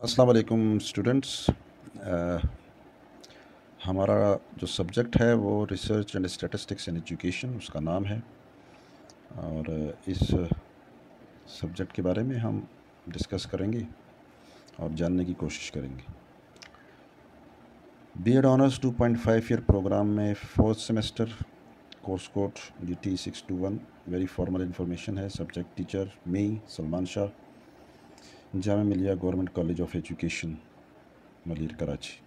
अस्सलाम वालेकुम स्टूडेंट्स। हमारा जो सब्जेक्ट है वो research and statistics in education उसका नाम है। और इस सब्जेक्ट के बारे में हम डिस्कस करेंगे और जानने की कोशिश करेंगे। बीएड ऑनर्स 2.5 ईयर प्रोग्राम में fourth semester course code GT 621 very formal information है। Subject teacher me Salman Shah, Jamia Millia government college of education Malir Karachi.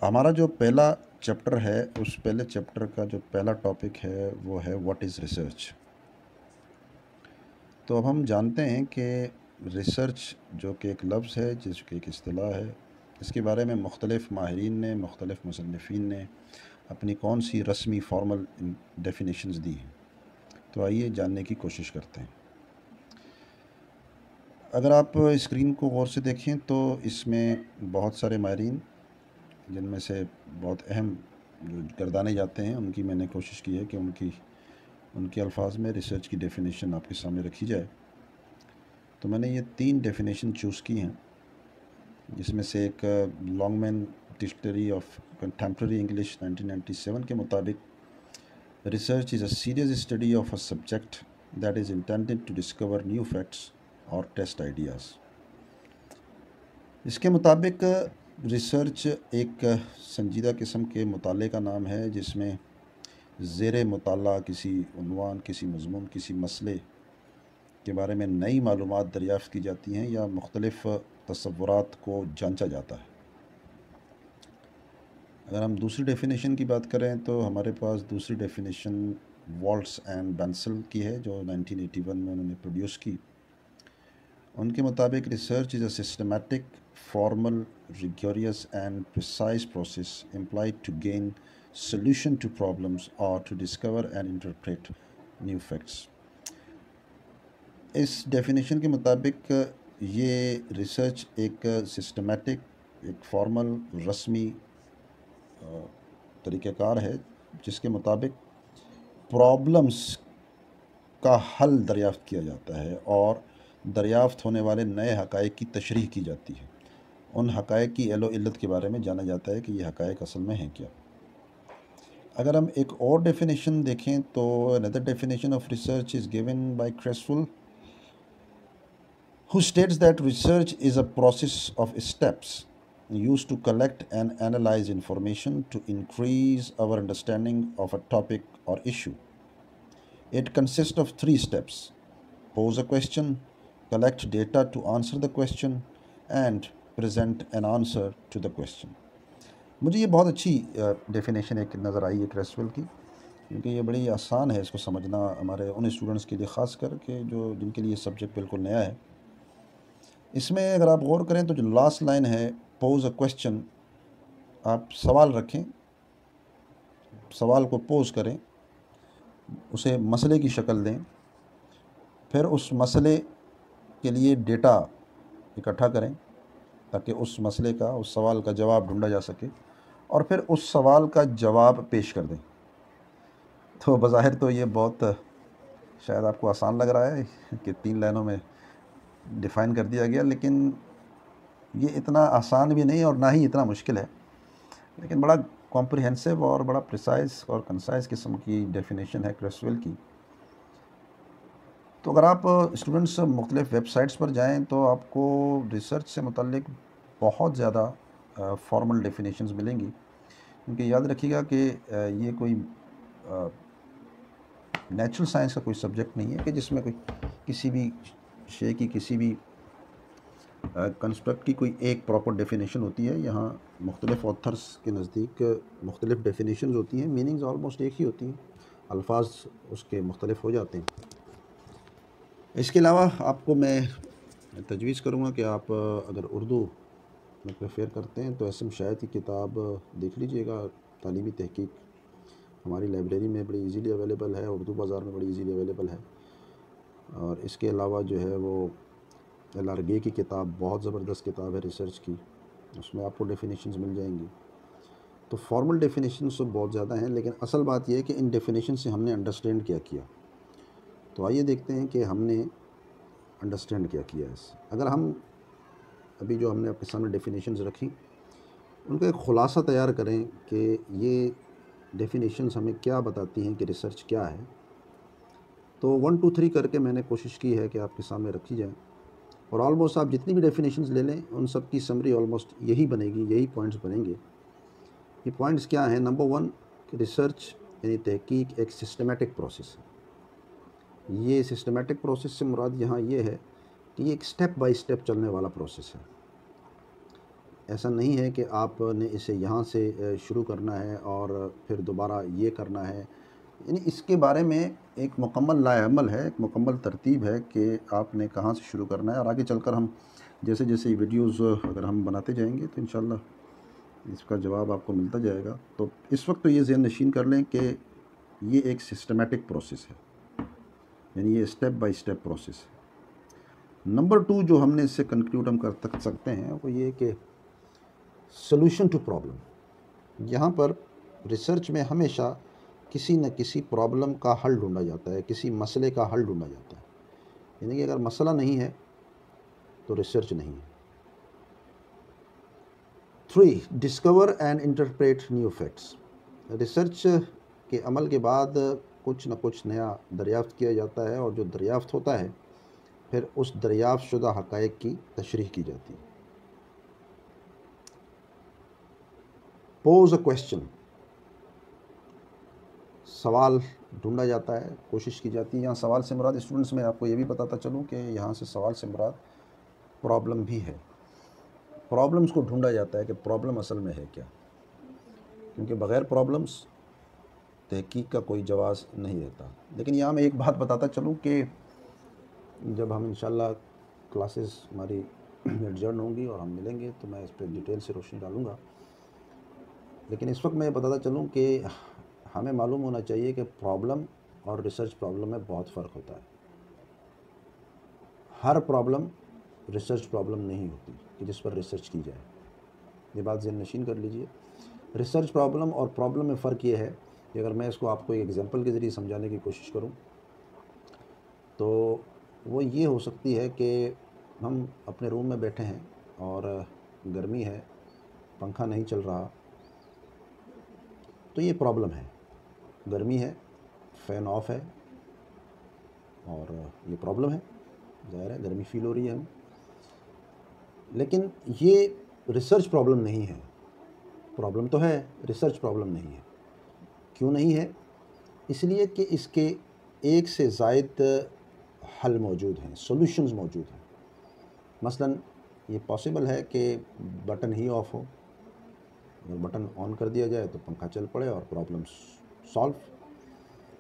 हमारा जो पहला चैप्टर है उस पहले चैप्टर का जो पहला टॉपिक है वो है व्हाट इज़ रिसर्च। तो अब हम जानते हैं कि रिसर्च जो कि एक लफ्ज़ है, जिसकी एक इस्तिलाह है, इसके बारे में मुख्तलिफ़ माहिरीन ने, मुख्तलिफ़ मुसन्निफ़ीन ने अपनी कौन सी रस्मी फॉर्मल डेफिनेशंस दी हैं। तो आइए जानने की कोशिश करते हैं। अगर आप स्क्रीन को गौर से देखें तो इसमें बहुत सारे माहिरीन, जिनमें से बहुत अहम जो गर्दाने जाते हैं, उनकी मैंने कोशिश की है कि उनके अल्फाज में रिसर्च की डेफिनेशन आपके सामने रखी जाए। तो मैंने ये 3 डेफिनेशन चूज़ की हैं, जिसमें से एक Longman dictionary of contemporary English 1997 के मुताबिक research is a serious study of a subject that is intended to discover new facts और टेस्ट आइडियाज़। इसके मुताबिक रिसर्च एक संजीदा किस्म के मुताले का नाम है, जिसमें ज़ेरे मुताला किसी उन्वान, किसी मज़मून, किसी मसले के बारे में नई मालूमात दरियाफ़्त की जाती हैं या मुख्तलिफ़ तसव्वुरात को जांचा जाता है। अगर हम दूसरी डेफिनेशन की बात करें तो हमारे पास दूसरी डेफिनेशन वॉल्ट्स एंड बेंसल की है, जो 1981 में उन्होंने प्रोड्यूस की। उनके मुताबिक research is a systematic, formal, rigorous and precise process employed to gain solution to problems or to discover and interpret new facts। इस डेफिनेशन के मुताबिक ये रिसर्च एक सिस्टमेटिक, एक फॉर्मल, रस्मी तरीक़ेकार है, जिसके मुताबिक प्रॉब्लम्स का हल दरियाफ़्त किया जाता है और दरियाफ़्त होने वाले नए हक़ाइक़ की तशरीह की जाती है। उन हक़ाइक़ की एलो इल्लत के बारे में जाना जाता है कि ये हक़ाइक़ असल में हैं क्या। अगर हम एक और डेफिनेशन देखें तो another definition of research is given by Creswell, who states that research is a process of steps used to collect and analyze information to increase our understanding of a topic or issue. It consists of 3 steps: pose a question, collect data to answer the question, and present an answer to the question। मुझे ये बहुत अच्छी definition एक नज़र आई है क्रेसवेल की, क्योंकि ये बड़ी आसान है इसको समझना हमारे उन स्टूडेंट्स के लिए, ख़ास कर के जो जिनके लिए सब्जेक्ट बिल्कुल नया है। इसमें अगर आप गौर करें तो जो लास्ट लाइन है, पोज अ क्वेश्चन, आप सवाल रखें, सवाल को पोज करें, उसे मसले की शक्ल दें, फिर उस मसले के लिए डेटा इकट्ठा करें ताकि उस मसले का, उस सवाल का जवाब ढूंढा जा सके, और फिर उस सवाल का जवाब पेश कर दें। तो बज़ाहिर तो ये बहुत शायद आपको आसान लग रहा है कि 3 लाइनों में डिफ़ाइन कर दिया गया, लेकिन ये इतना आसान भी नहीं और ना ही इतना मुश्किल है, लेकिन बड़ा कॉम्प्रिहेंसिव और बड़ा प्रिसाइज और कंसाइज किस्म की डेफिनेशन है क्रेसवेल की। तो अगर आप स्टूडेंट्स मुख्तलिफ़ वेबसाइट्स पर जाएं तो आपको रिसर्च से मुतल्लिक बहुत ज़्यादा फॉर्मल डेफिनेशंस मिलेंगी, क्योंकि याद रखिएगा कि ये कोई नेचुरल साइंस का कोई सब्जेक्ट नहीं है कि जिसमें कोई किसी भी शे की, किसी भी कंस्ट्रक्ट की कोई एक प्रॉपर डेफिनेशन होती है। यहाँ मुख्तलिफ़ ऑथर्स के नज़दीक मुख्तलिफ़ डेफिनेशंस होती हैं, मीनिंग्स ऑलमोस्ट एक ही होती हैं, अल्फाज उसके मुख्तलिफ़ हो जाते हैं। इसके अलावा आपको मैं तजवीज़ करूँगा कि आप अगर उर्दू में प्रेफर करते हैं तो एस एम शायद की किताब देख लीजिएगा, तालीमी तहकीक हमारी लाइब्रेरी में बड़ी इजीली अवेलेबल है, उर्दू बाज़ार में बड़ी इजीली अवेलेबल है। और इसके अलावा जो है वो LRGE की किताब बहुत ज़बरदस्त किताब है रिसर्च की, उसमें आपको डेफिनेशंस मिल जाएंगी। तो फॉर्मल डेफिनेशंस तो बहुत ज़्यादा हैं, लेकिन असल बात यह है कि इन डेफिनेशन से हमने अंडरस्टैंड क्या किया। तो आइए देखते हैं कि हमने अंडरस्टैंड क्या किया है। अगर हम अभी जो हमने आपके सामने डेफिनेशंस रखी उनका एक ख़ुलासा तैयार करें कि ये डेफिनेशंस हमें क्या बताती हैं कि रिसर्च क्या है, तो 1 2 3 करके मैंने कोशिश की है कि आपके सामने रखी जाए। और ऑलमोस्ट आप जितनी भी डेफिनेशंस ले लें उन सब की समरी ऑलमोस्ट यही बनेगी, यही पॉइंट्स बनेंगे। ये पॉइंट्स क्या हैं? नंबर 1 कि रिसर्च यानी तहकीक एक सिस्टमेटिक प्रोसेस है। ये सिस्टमेटिक प्रोसेस से मुराद यहाँ ये है कि ये एक स्टेप बाय स्टेप चलने वाला प्रोसेस है। ऐसा नहीं है कि आपने इसे यहाँ से शुरू करना है और फिर दोबारा ये करना है। यानी इसके बारे में एक मुकम्मल लाएअमल है, एक मुकम्मल तरतीब है कि आपने कहाँ से शुरू करना है। और आगे चलकर हम जैसे जैसे वीडियोस अगर हम बनाते जाएंगे तो इंशाल्लाह इसका जवाब आपको मिलता जाएगा। तो इस वक्त तो ये ज़हन नशीन कर लें कि ये एक सिस्टमेटिक प्रोसेस है, यानी ये स्टेप बाय स्टेप प्रोसेस है। नंबर 2 जो हमने इससे कंक्लूड हम कर सकते हैं वो ये कि सॉल्यूशन टू प्रॉब्लम। यहाँ पर रिसर्च में हमेशा किसी न किसी प्रॉब्लम का हल ढूंढा जाता है, किसी मसले का हल ढूंढा जाता है। यानी कि अगर मसला नहीं है तो रिसर्च नहीं है। 3 discover and interpret new facts. Research के अमल के बाद कुछ न कुछ नया दरियाफ्त किया जाता है और जो दरियाफ्त होता है फिर उस दरियाफ्त शुदा हक़ाइक़ की तशरीह की जाती है। पोज अ क्वेश्चन, सवाल ढूंढा जाता है, कोशिश की जाती है। यहाँ सवाल से मुराद स्टूडेंट्स में आपको ये भी बताता चलूँ कि यहाँ से सवाल से मुराद प्रॉब्लम भी है। प्रॉब्लम्स को ढूंढा जाता है कि प्रॉब्लम असल में है क्या, क्योंकि बग़ैर प्रॉब्लम्स तहकीक का कोई जवाब नहीं रहता। लेकिन यहाँ मैं एक बात बताता चलूँ कि जब हम इंशाल्लाह क्लासेस हमारी एडजर्न होंगी और हम मिलेंगे तो मैं इस पर डिटेल से रोशनी डालूँगा। लेकिन इस वक्त मैं बताता चलूँ कि हमें मालूम होना चाहिए कि प्रॉब्लम और रिसर्च प्रॉब्लम में बहुत फ़र्क होता है। हर प्रॉब्लम रिसर्च प्रॉब्लम नहीं होती कि जिस पर रिसर्च की जाए। ये बात ज़हन नशीन कर लीजिए। रिसर्च प्रॉब्लम और प्रॉब्लम में फ़र्क ये है कि अगर मैं इसको आपको एक एग्जांपल के ज़रिए समझाने की कोशिश करूं तो वो ये हो सकती है कि हम अपने रूम में बैठे हैं और गर्मी है, पंखा नहीं चल रहा, तो ये प्रॉब्लम है। गर्मी है, फ़ैन ऑफ है और ये प्रॉब्लम है, ज़ाहिर है गर्मी फील हो रही है हमें। लेकिन ये रिसर्च प्रॉब्लम नहीं है। प्रॉब्लम तो है, रिसर्च प्रॉब्लम नहीं है। क्यों नहीं है? इसलिए कि इसके एक से ज़ायद हल मौजूद हैं, सॉल्यूशंस मौजूद हैं। मसलन ये पॉसिबल है कि बटन ही ऑफ हो, अगर बटन ऑन कर दिया जाए तो पंखा चल पड़े और प्रॉब्लम सॉल्व।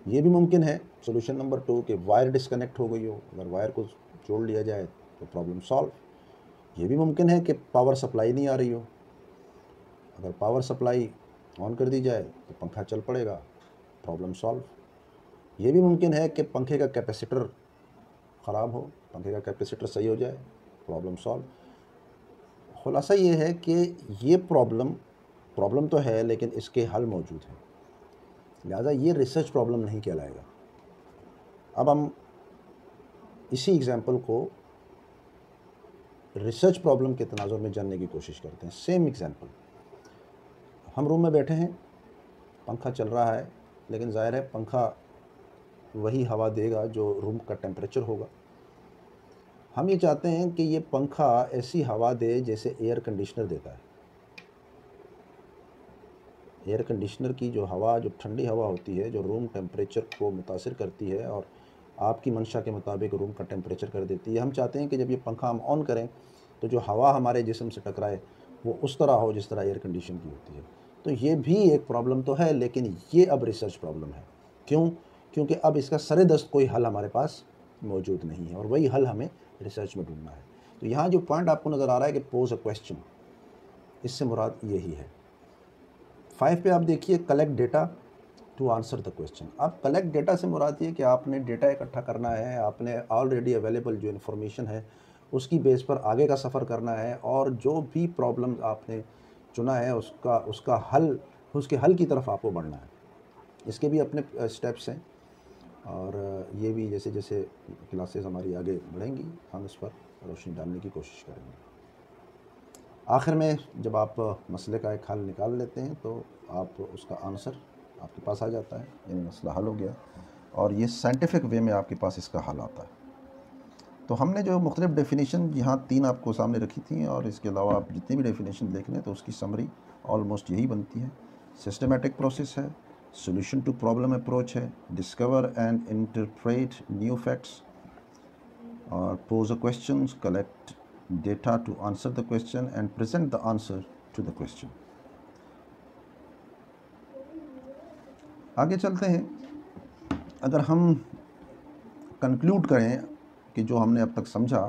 ये भी मुमकिन है। सॉल्यूशन नंबर 2 कि वायर डिस्कनेक्ट हो गई हो, अगर वायर को जोड़ लिया जाए तो प्रॉब्लम सॉल्व। ये भी मुमकिन है कि पावर सप्लाई नहीं आ रही हो, अगर पावर सप्लाई ऑन कर दी जाए तो पंखा चल पड़ेगा, प्रॉब्लम सॉल्व। ये भी मुमकिन है कि पंखे का कैपेसिटर ख़राब हो, पंखे का कैपेसिटर सही हो जाए, प्रॉब्लम सॉल्व। खुलासा ये है कि ये प्रॉब्लम तो है लेकिन इसके हल मौजूद हैं, लिहाजा ये रिसर्च प्रॉब्लम नहीं कहलाएगा। अब हम इसी एग्ज़ाम्पल को रिसर्च प्रॉब्लम के तनाजुर में जानने की कोशिश करते हैं। सेम एग्ज़ाम्पल, हम रूम में बैठे हैं, पंखा चल रहा है, लेकिन ज़ाहिर है पंखा वही हवा देगा जो रूम का टेम्परेचर होगा। हम ये चाहते हैं कि ये पंखा ऐसी हवा दे जैसे एयर कंडीशनर देता है। एयर कंडीशनर की जो हवा, जो ठंडी हवा होती है, जो रूम टेम्परेचर को मुतासिर करती है और आपकी मंशा के मुताबिक रूम का टेम्परेचर कर देती है। हम चाहते हैं कि जब ये पंखा हम ऑन करें तो जो हवा हमारे जिस्म से टकराए वो उस तरह हो जिस तरह एयर कंडीशन की होती है। तो ये भी एक प्रॉब्लम तो है, लेकिन ये अब रिसर्च प्रॉब्लम है। क्यों? क्योंकि अब इसका सरेदस्त कोई हल हमारे पास मौजूद नहीं है और वही हल हमें रिसर्च में ढूंढना है। तो यहाँ जो पॉइंट आपको नज़र आ रहा है कि पोज अ क्वेश्चन, इससे मुराद यही है। 5 पे आप देखिए collect data to answer the question. अब कलेक्ट डेटा से मुराद ये कि आपने डेटा इकट्ठा करना है, आपने ऑलरेडी अवेलेबल जो इन्फॉर्मेशन है उसकी बेस पर आगे का सफ़र करना है और जो भी प्रॉब्लम आपने चुना है उसका हल, उसके हल की तरफ आपको बढ़ना है। इसके भी अपने स्टेप्स हैं। और ये भी जैसे जैसे क्लासेस हमारी आगे बढ़ेंगी हम इस पर रोशनी डालने की कोशिश करेंगे। आखिर में जब आप मसले का एक हल निकाल लेते हैं तो आप उसका आंसर आपके पास आ जाता है, यानी मसला हल हो गया, और ये साइंटिफिक वे में आपके पास इसका हल आता है। तो हमने जो मुख्तलिफ डेफिनेशन यहाँ 3 आपको सामने रखी थी, और इसके अलावा आप जितनी भी डेफिनेशन देख लें तो उसकी समरी ऑलमोस्ट यही बनती है। सिस्टमेटिक प्रोसेस है, सोल्यूशन टू प्रॉब्लम अप्रोच है, discover and interpret new facts, और pose a question, collect data to answer the question and present the answer to the question. आगे चलते हैं। अगर हम कंक्लूड करें कि जो हमने अब तक समझा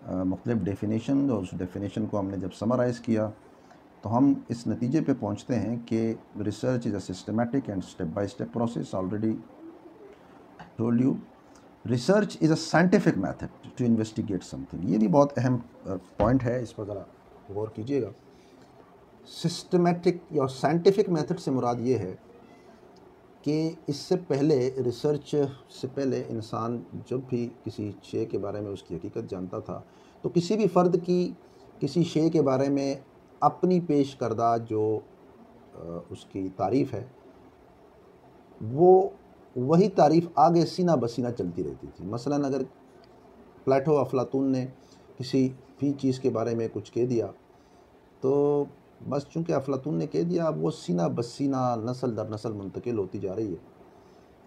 मुख्तलिफ डेफिनेशन, और उस डेफिनेशन को हमने जब समराइज़ किया तो हम इस नतीजे पे पहुंचते हैं कि research is a systematic and step by step process. Already told you, research is a scientific method to investigate something. ये भी बहुत अहम पॉइंट है, इस पर ज़रा गौर कीजिएगा। सिस्टमेटिक या साइंटिफिक मेथड से मुराद ये है कि इससे पहले, रिसर्च से पहले इंसान जब भी किसी शे के बारे में उसकी हकीकत जानता था तो किसी भी फ़र्द की किसी शे के बारे में अपनी पेश करदा जो उसकी तारीफ़ है, वो वही तारीफ़ आगे सीना बसीना चलती रहती थी। मसलन अगर प्लेटो अफलातून ने किसी भी चीज़ के बारे में कुछ कह दिया तो बस चूँकि अफलातून ने कह दिया, अब वो सीना बसीना नस्ल दर नस्ल मुंतकिल होती जा रही है।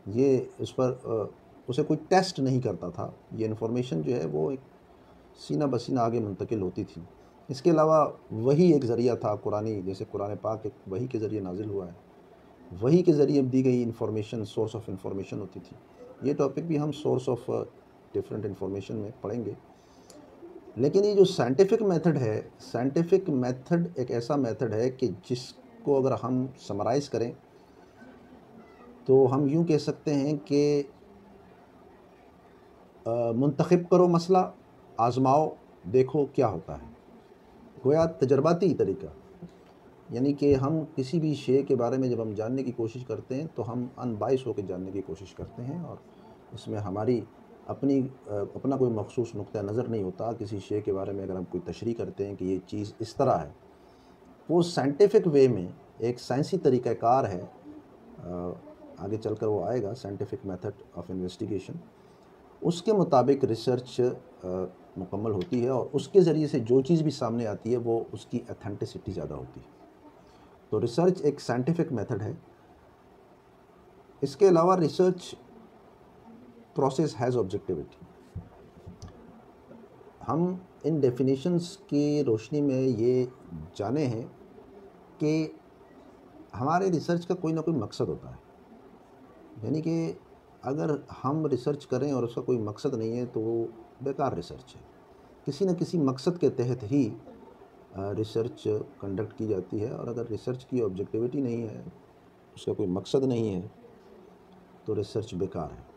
ये उस पर उसे कोई टेस्ट नहीं करता था, ये इन्फॉर्मेशन जो है वो एक सीना बसीना आगे मुंतकिल होती थी। इसके अलावा वही एक ज़रिया था, कुरानी, जैसे कुरान पाक एक वही के ज़रिए नाजिल हुआ है, वही के ज़रिए दी गई इन्फॉर्मेशन सोर्स ऑफ इन्फॉर्मेशन होती थी। ये टॉपिक भी हम सोर्स ऑफ डिफरेंट इन्फॉर्मेशन में पढ़ेंगे। लेकिन ये जो साइंटिफिक मेथड है, साइंटिफिक मेथड एक ऐसा मेथड है कि जिसको अगर हम समराइज़ करें तो हम यूँ कह सकते हैं कि मुंतखब करो मसला, आज़माओ, देखो क्या होता है। गोया तजर्बाती तरीका, यानी कि हम किसी भी शे के बारे में जब हम जानने की कोशिश करते हैं तो हम अनबाइस होकर जानने की कोशिश करते हैं, और इसमें हमारी अपना कोई मखसूस नुक्ता नज़र नहीं होता। किसी शे के बारे में अगर हम कोई तशरीह करते हैं कि ये चीज़ इस तरह है, वो साइंटिफिक वे में एक साइंसी तरीक़ाकार है। आगे चलकर वो आएगा, साइंटिफिक मेथड ऑफ इन्वेस्टिगेशन। उसके मुताबिक रिसर्च मुकम्मल होती है, और उसके ज़रिए से जो चीज़ भी सामने आती है वो उसकी अथेंटिसिटी ज़्यादा होती है। तो रिसर्च एक साइंटिफिक मेथड है। इसके अलावा रिसर्च प्रोसेस हैज़ ऑब्जेक्टिविटी। हम इन डेफिनेशंस की रोशनी में ये जाने हैं कि हमारे रिसर्च का कोई ना कोई मकसद होता है, यानी कि अगर हम रिसर्च करें और उसका कोई मकसद नहीं है तो वो बेकार रिसर्च है। किसी न किसी मकसद के तहत ही रिसर्च कंडक्ट की जाती है, और अगर रिसर्च की ऑब्जेक्टिविटी नहीं है, उसका कोई मकसद नहीं है, तो रिसर्च बेकार है।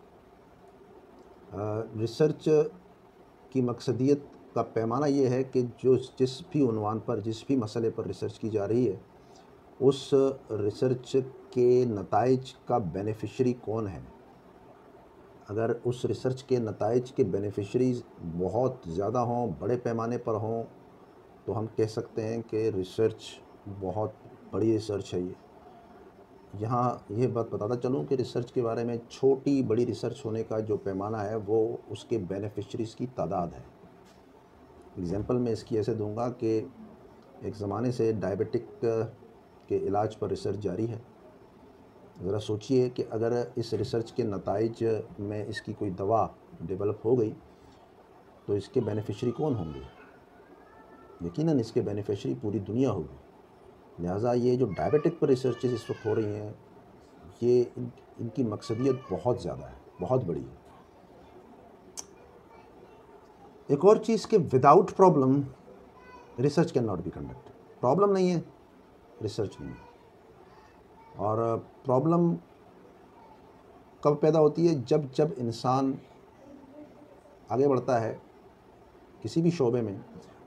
रिसर्च की मकसदियत का पैमाना ये है कि जिस भी उन्वान पर, जिस भी मसले पर रिसर्च की जा रही है, उस रिसर्च के नताइज का बेनिफिशरी कौन है। अगर उस रिसर्च के नताइज के बेनिफिशरीज़ बहुत ज़्यादा हों, बड़े पैमाने पर हों, तो हम कह सकते हैं कि रिसर्च बहुत बड़ी रिसर्च है। यहाँ ये बात बताता चलूँ कि रिसर्च के बारे में छोटी बड़ी रिसर्च होने का जो पैमाना है वो उसके बेनिफिशरीज़ की तादाद है। एग्ज़ाम्पल मैं इसकी ऐसे दूंगा कि एक ज़माने से डायबिटिक के इलाज पर रिसर्च जारी है। ज़रा सोचिए कि अगर इस रिसर्च के नताइज में इसकी कोई दवा डेवलप हो गई तो इसके बेनिफिशरी कौन होंगे। यकीनन इसके बेनिफिशरी पूरी दुनिया होगी। लिहाजा ये जो डायबिटिक पर रिसर्चेस इस वक्त हो रही हैं, ये इनकी मकसदियत बहुत ज़्यादा है, बहुत बड़ी है। एक और चीज़ कि without problem research can not be conducted. Problem नहीं है, रिसर्च नहीं है। और प्रॉब्लम कब पैदा होती है, जब जब इंसान आगे बढ़ता है किसी भी शोबे में,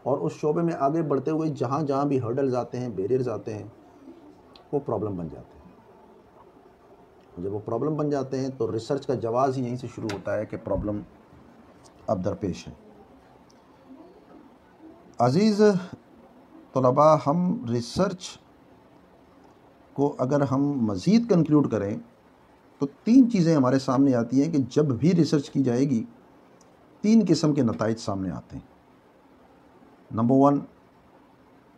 और उस शोबे में आगे बढ़ते हुए जहाँ जहाँ भी हर्डल्स आते हैं, बैरियर्स आते हैं, वो प्रॉब्लम बन जाते हैं। जब वो प्रॉब्लम बन जाते हैं तो रिसर्च का जवाज़ ही यहीं से शुरू होता है कि प्रॉब्लम अब दरपेश है। अज़ीज़ तलबा, हम रिसर्च को अगर हम मज़ीद कंक्लूड करें तो 3 चीज़ें हमारे सामने आती हैं कि जब भी रिसर्च की जाएगी 3 किस्म के नताइज सामने आते हैं। नंबर 1,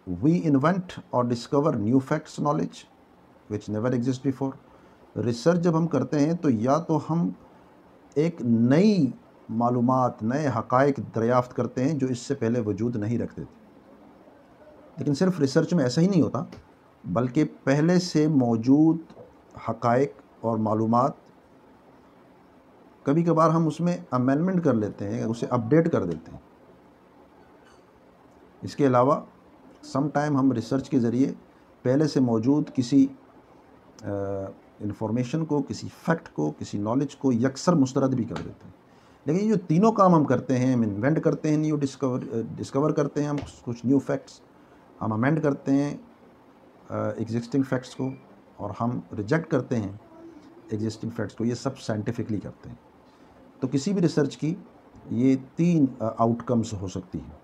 वी इन्वेंट और discover new facts knowledge which never exist before. Research जब हम करते हैं तो या तो हम एक नई मालूमात, नए हक़ाइक़ दरियाफ़्त करते हैं जो इससे पहले वजूद नहीं रखते थे। लेकिन सिर्फ रिसर्च में ऐसा ही नहीं होता, बल्कि पहले से मौजूद हक़ाइक़ और मालूमात कभी कभार हम उसमें अमेंडमेंट कर लेते हैं, उसे अपडेट कर देते हैं। इसके अलावा सम टाइम हम रिसर्च के ज़रिए पहले से मौजूद किसी इंफॉर्मेशन को, किसी फैक्ट को, किसी नॉलेज को यकसर मुस्तरद भी कर देते हैं। लेकिन ये जो तीनों काम हम करते हैं, हम इन्वेंट करते हैं, न्यू डिस्कवर करते हैं हम कुछ न्यू फैक्ट्स, हम अमेंड करते हैं एग्जिस्टिंग फैक्ट्स को, और हम रिजेक्ट करते हैं एग्जिस्टिंग फैक्ट्स को, ये सब साइंटिफिकली करते हैं। तो किसी भी रिसर्च की ये 3 आउटकम्स हो सकती हैं।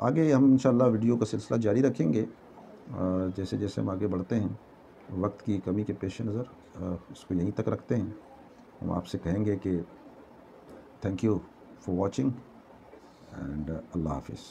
आगे हम इंशाल्लाह वीडियो का सिलसिला जारी रखेंगे। जैसे जैसे हम आगे बढ़ते हैं, वक्त की कमी के पेश नज़र इसको यहीं तक रखते हैं। हम आपसे कहेंगे कि thank you for watching and अल्लाह हाफिज़।